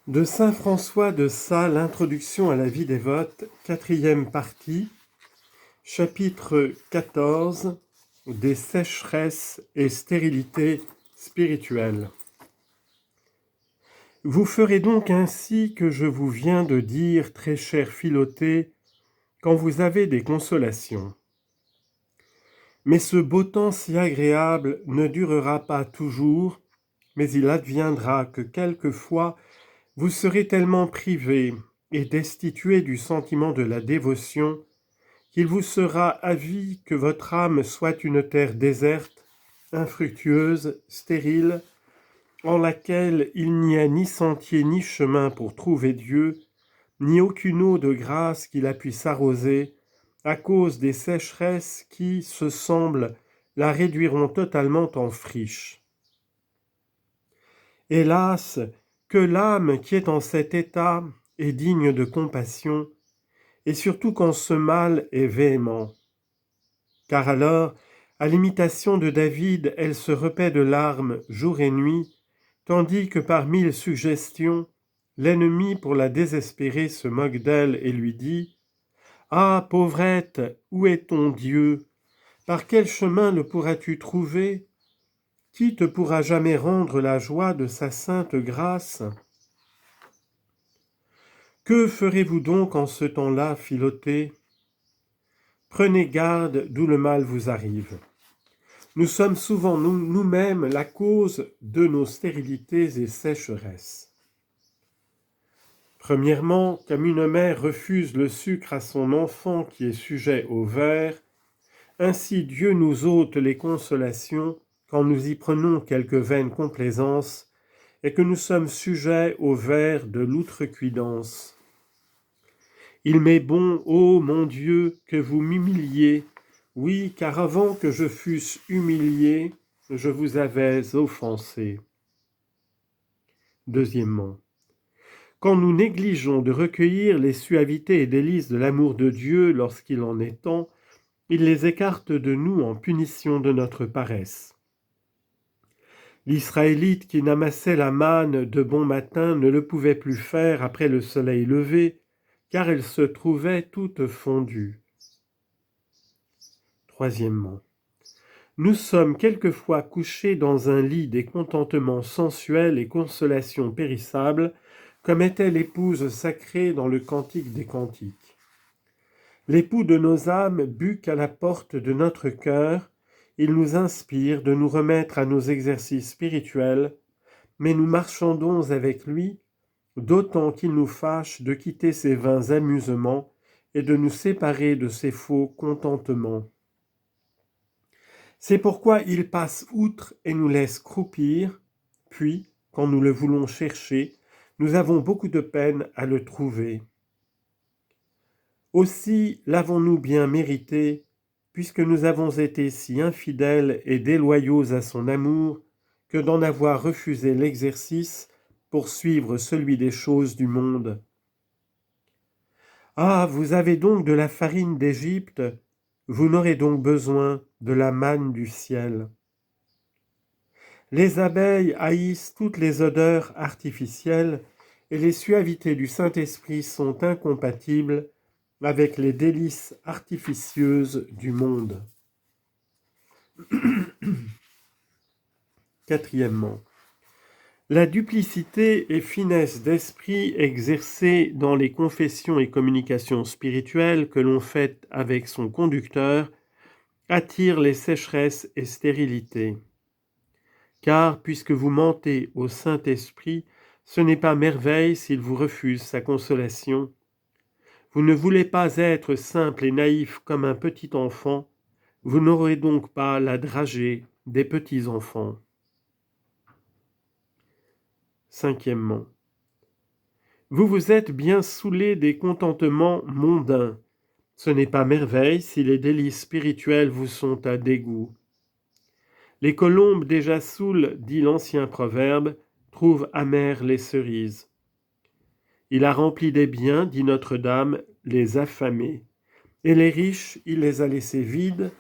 De saint François de Sales, l'introduction à la vie dévote, 4e partie, chapitre 14, des sécheresses et stérilités spirituelles. Vous ferez donc ainsi que je vous viens de dire, très cher Philothée, quand vous avez des consolations. Mais ce beau temps si agréable ne durera pas toujours, mais il adviendra que quelquefois vous serez tellement privé et destitué du sentiment de la dévotion qu'il vous sera avis que votre âme soit une terre déserte, infructueuse, stérile, en laquelle il n'y a ni sentier ni chemin pour trouver Dieu, ni aucune eau de grâce qui la puisse arroser, à cause des sécheresses qui, se semble, la réduiront totalement en friche. Hélas, que l'âme qui est en cet état est digne de compassion, et surtout quand ce mal est véhément. Car alors, à l'imitation de David, elle se repaît de larmes jour et nuit, tandis que par 1000 suggestions, l'ennemi pour la désespérer se moque d'elle et lui dit « Ah, pauvrette, où est ton Dieu? Par quel chemin le pourras-tu trouver? Qui te pourra jamais rendre la joie de sa sainte grâce ?» Que ferez-vous donc en ce temps-là, Philothée? Prenez garde d'où le mal vous arrive. Nous sommes souvent nous-mêmes la cause de nos stérilités et sécheresses. Premièrement, comme une mère refuse le sucre à son enfant qui est sujet au ver, ainsi Dieu nous ôte les consolations quand nous y prenons quelque vaine complaisance et que nous sommes sujets au ver de l'outrecuidance. Il m'est bon, ô mon Dieu, que vous m'humiliez, oui, car avant que je fusse humilié, je vous avais offensé. Deuxièmement, quand nous négligeons de recueillir les suavités et délices de l'amour de Dieu lorsqu'il en est temps, il les écarte de nous en punition de notre paresse. L'Israélite qui n'amassait la manne de bon matin ne le pouvait plus faire après le soleil levé, car elle se trouvait toute fondue. Troisièmement, nous sommes quelquefois couchés dans un lit des contentements sensuels et consolations périssables, comme était l'épouse sacrée dans le Cantique des Cantiques. L'époux de nos âmes buque à la porte de notre cœur, il nous inspire de nous remettre à nos exercices spirituels, mais nous marchandons avec lui, d'autant qu'il nous fâche de quitter ces vains amusements et de nous séparer de ces faux contentements. C'est pourquoi il passe outre et nous laisse croupir, puis, quand nous le voulons chercher, nous avons beaucoup de peine à le trouver. Aussi l'avons-nous bien mérité, puisque nous avons été si infidèles et déloyaux à son amour, que d'en avoir refusé l'exercice pour suivre celui des choses du monde. Ah, vous avez donc de la farine d'Égypte, vous n'aurez donc besoin de la manne du ciel. Les abeilles haïssent toutes les odeurs artificielles et les suavités du Saint-Esprit sont incompatibles avec les délices artificieuses du monde. Quatrièmement, la duplicité et finesse d'esprit exercée dans les confessions et communications spirituelles que l'on fait avec son conducteur attire les sécheresses et stérilités. Car, puisque vous mentez au Saint-Esprit, ce n'est pas merveille s'il vous refuse sa consolation. Vous ne voulez pas être simple et naïf comme un petit enfant, vous n'aurez donc pas la dragée des petits enfants. Cinquièmement, vous vous êtes bien saoulé des contentements mondains. Ce n'est pas merveille si les délices spirituels vous sont à dégoût. Les colombes déjà saoules, dit l'ancien proverbe, trouvent amères les cerises. Il a rempli des biens, dit Notre-Dame, les affamés. Et les riches, il les a laissés vides.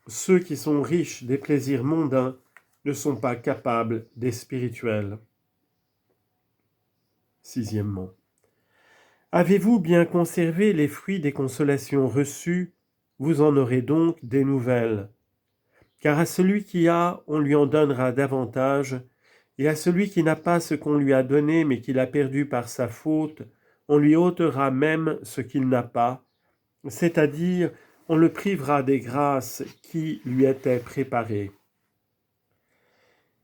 Ceux qui sont riches des plaisirs mondains ne sont pas capables des spirituels. Sixièmement. Avez-vous bien conservé les fruits des consolations reçues? Vous en aurez donc des nouvelles. Car à celui qui a, on lui en donnera davantage, et à celui qui n'a pas ce qu'on lui a donné, mais qu'il a perdu par sa faute, on lui ôtera même ce qu'il n'a pas, c'est-à-dire on le privera des grâces qui lui étaient préparées.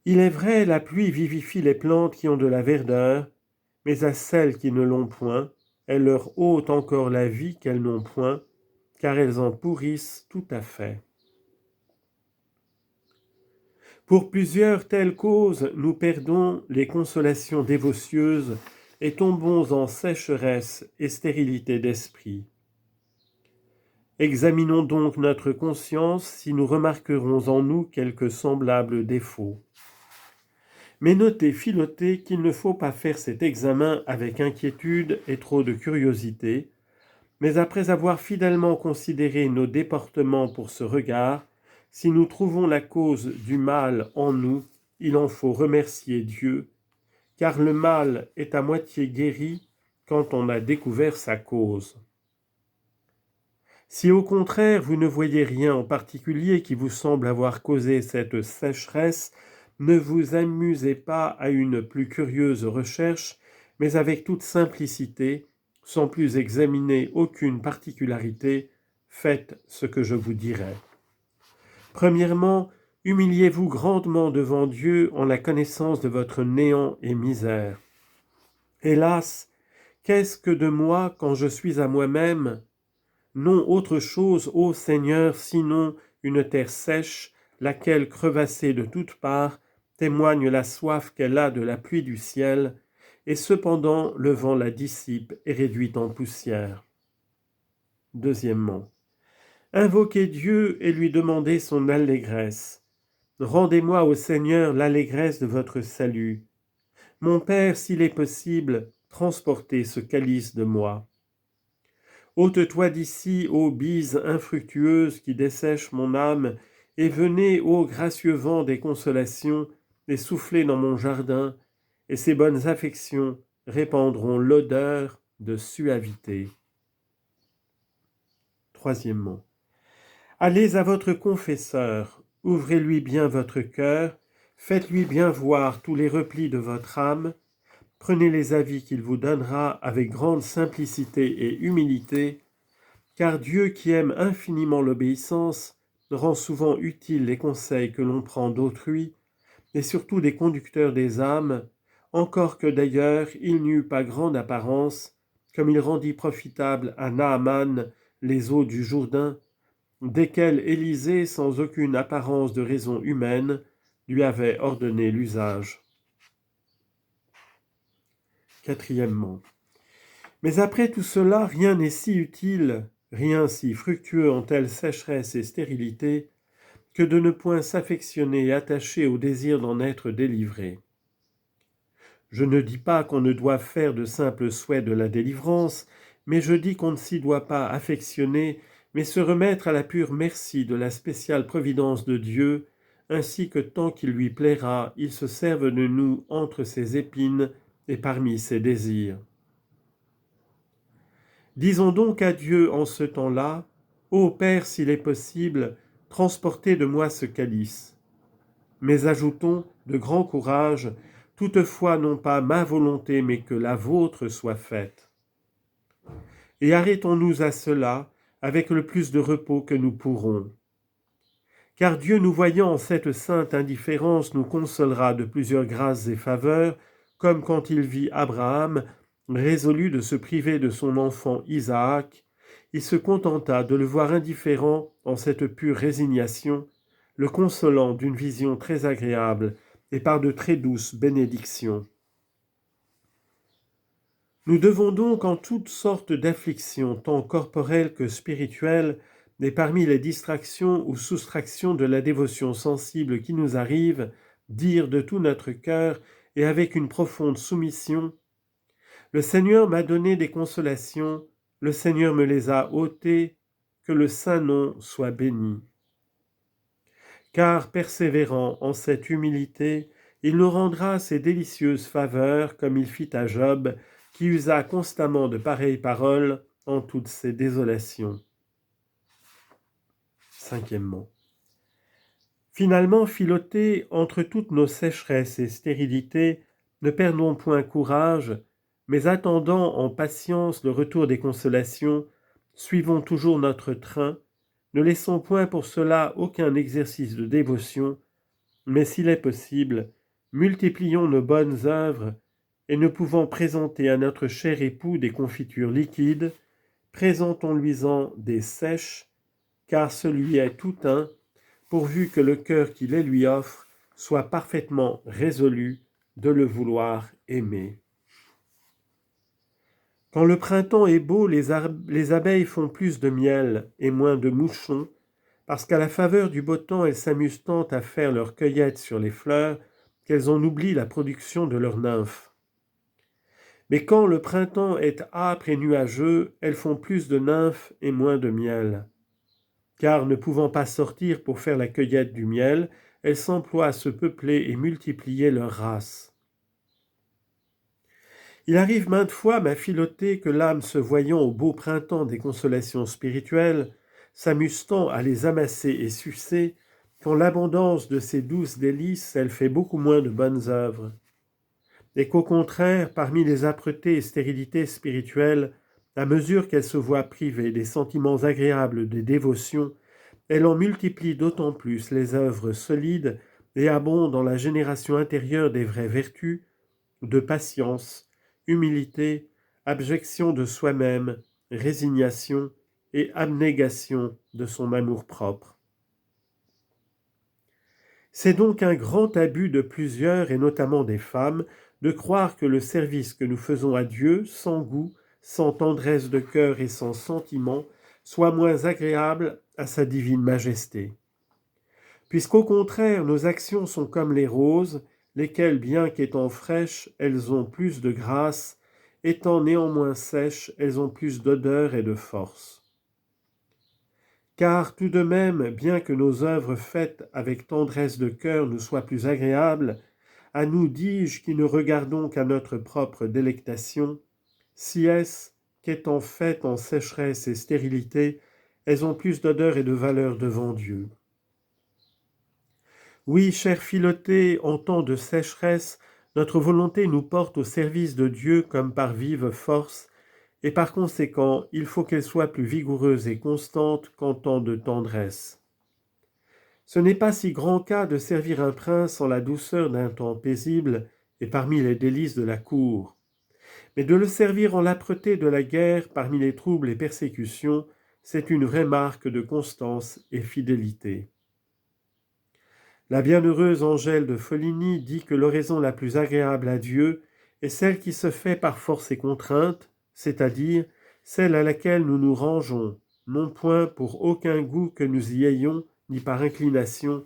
Il est vrai, la pluie vivifie les plantes qui ont de la verdeur, mais à celles qui ne l'ont point, elle leur ôte encore la vie qu'elles n'ont point, car elles en pourrissent tout à fait. Pour plusieurs telles causes, nous perdons les consolations dévotieuses et tombons en sécheresse et stérilité d'esprit. Examinons donc notre conscience si nous remarquerons en nous quelques semblables défauts. Mais notez, Philoté, qu'il ne faut pas faire cet examen avec inquiétude et trop de curiosité, mais après avoir fidèlement considéré nos déportements pour ce regard, si nous trouvons la cause du mal en nous, il en faut remercier Dieu, car le mal est à moitié guéri quand on a découvert sa cause. Si au contraire vous ne voyez rien en particulier qui vous semble avoir causé cette sécheresse, ne vous amusez pas à une plus curieuse recherche, mais avec toute simplicité, sans plus examiner aucune particularité, faites ce que je vous dirai. Premièrement, humiliez-vous grandement devant Dieu en la connaissance de votre néant et misère. Hélas, qu'est-ce que de moi quand je suis à moi-même? Non autre chose, ô Seigneur, sinon une terre sèche, laquelle, crevassée de toutes parts, témoigne la soif qu'elle a de la pluie du ciel, et cependant le vent la dissipe et réduit en poussière. Deuxièmement, invoquez Dieu et lui demandez son allégresse. Rendez-moi au Seigneur l'allégresse de votre salut. Mon Père, s'il est possible, transportez ce calice de moi. Ôte-toi d'ici, ô bise infructueuse qui dessèche mon âme, et venez, ô gracieux vent des consolations, et soufflez dans mon jardin, et ces bonnes affections répandront l'odeur de suavité. Troisièmement, allez à votre confesseur, ouvrez-lui bien votre cœur, faites-lui bien voir tous les replis de votre âme, prenez les avis qu'il vous donnera avec grande simplicité et humilité, car Dieu qui aime infiniment l'obéissance rend souvent utiles les conseils que l'on prend d'autrui, et surtout des conducteurs des âmes, encore que d'ailleurs il n'eut pas grande apparence, comme il rendit profitable à Naaman les eaux du Jourdain, desquelles Élisée, sans aucune apparence de raison humaine, lui avait ordonné l'usage. Quatrièmement, mais après tout cela, rien n'est si utile, rien si fructueux en telle sécheresse et stérilité, que de ne point s'affectionner et attacher au désir d'en être délivré. Je ne dis pas qu'on ne doit faire de simples souhaits de la délivrance, mais je dis qu'on ne s'y doit pas affectionner, mais se remettre à la pure merci de la spéciale providence de Dieu, ainsi que tant qu'il lui plaira, il se serve de nous entre ses épines et parmi ses désirs. Disons donc à Dieu en ce temps-là, « Ô Père, s'il est possible, transportez de moi ce calice. » Mais ajoutons de grand courage, « Toutefois non pas ma volonté, mais que la vôtre soit faite. » Et arrêtons-nous à cela avec le plus de repos que nous pourrons. Car Dieu, nous voyant en cette sainte indifférence, nous consolera de plusieurs grâces et faveurs, comme quand il vit Abraham, résolu de se priver de son enfant Isaac, il se contenta de le voir indifférent en cette pure résignation, le consolant d'une vision très agréable et par de très douces bénédictions. Nous devons donc en toutes sortes d'afflictions, tant corporelles que spirituelles, et parmi les distractions ou soustractions de la dévotion sensible qui nous arrive, dire de tout notre cœur et avec une profonde soumission, « Le Seigneur m'a donné des consolations, le Seigneur me les a ôtées, que le saint nom soit béni. » Car, persévérant en cette humilité, il nous rendra ses délicieuses faveurs comme il fit à Job, qui usa constamment de pareilles paroles en toutes ses désolations. Cinquièmement. Finalement, Philotée, entre toutes nos sécheresses et stérilités, ne perdons point courage, mais attendant en patience le retour des consolations, suivons toujours notre train, ne laissons point pour cela aucun exercice de dévotion, mais s'il est possible, multiplions nos bonnes œuvres, et ne pouvant présenter à notre cher époux des confitures liquides, présentons-lui-en des sèches, car celui est tout un, pourvu que le cœur qui les lui offre soit parfaitement résolu de le vouloir aimer. Quand le printemps est beau, les abeilles font plus de miel et moins de mouchons, parce qu'à la faveur du beau temps, elles s'amusent tant à faire leur cueillette sur les fleurs qu'elles en oublient la production de leurs nymphes. Mais quand le printemps est âpre et nuageux, elles font plus de nymphes et moins de miel. Car ne pouvant pas sortir pour faire la cueillette du miel, elles s'emploient à se peupler et multiplier leur race. Il arrive maintes fois, ma Philotée, que l'âme se voyant au beau printemps des consolations spirituelles, s'amuse tant à les amasser et sucer, qu'en l'abondance de ces douces délices, elle fait beaucoup moins de bonnes œuvres. Et qu'au contraire, parmi les âpretés et stérilités spirituelles, à mesure qu'elle se voit privée des sentiments agréables des dévotions, elle en multiplie d'autant plus les œuvres solides et abonde dans la génération intérieure des vraies vertus, de patience, humilité, abjection de soi-même, résignation et abnégation de son amour-propre. C'est donc un grand abus de plusieurs, et notamment des femmes, de croire que le service que nous faisons à Dieu, sans goût, sans tendresse de cœur et sans sentiment, soit moins agréable à sa divine majesté. Puisqu'au contraire, nos actions sont comme les roses, lesquelles, bien qu'étant fraîches, elles ont plus de grâce, étant néanmoins sèches, elles ont plus d'odeur et de force. Car tout de même, bien que nos œuvres faites avec tendresse de cœur nous soient plus agréables, à nous, dis-je, qui ne regardons qu'à notre propre délectation, si est-ce qu'étant faites en sécheresse et stérilité, elles ont plus d'odeur et de valeur devant Dieu. Oui, chère Philotée, en temps de sécheresse, notre volonté nous porte au service de Dieu comme par vive force, et par conséquent, il faut qu'elle soit plus vigoureuse et constante qu'en temps de tendresse. Ce n'est pas si grand cas de servir un prince en la douceur d'un temps paisible et parmi les délices de la cour, mais de le servir en l'âpreté de la guerre parmi les troubles et persécutions, c'est une vraie marque de constance et fidélité. La bienheureuse Angèle de Foligny dit que l'oraison la plus agréable à Dieu est celle qui se fait par force et contrainte, c'est-à-dire celle à laquelle nous nous rangeons, non point pour aucun goût que nous y ayons, ni par inclination,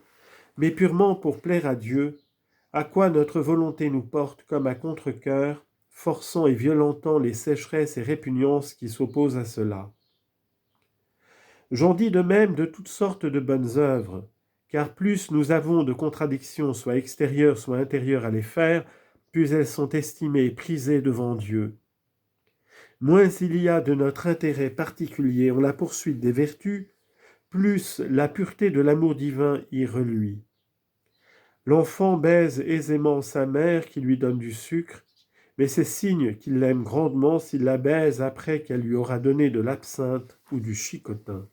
mais purement pour plaire à Dieu, à quoi notre volonté nous porte comme à contre-cœur, forçant et violentant les sécheresses et répugnances qui s'opposent à cela. J'en dis de même de toutes sortes de bonnes œuvres, car plus nous avons de contradictions, soit extérieures, soit intérieures à les faire, plus elles sont estimées et prisées devant Dieu. Moins il y a de notre intérêt particulier en la poursuite des vertus, plus la pureté de l'amour divin y reluit. L'enfant baise aisément sa mère qui lui donne du sucre, mais c'est signe qu'il l'aime grandement s'il la baise après qu'elle lui aura donné de l'absinthe ou du chicotin.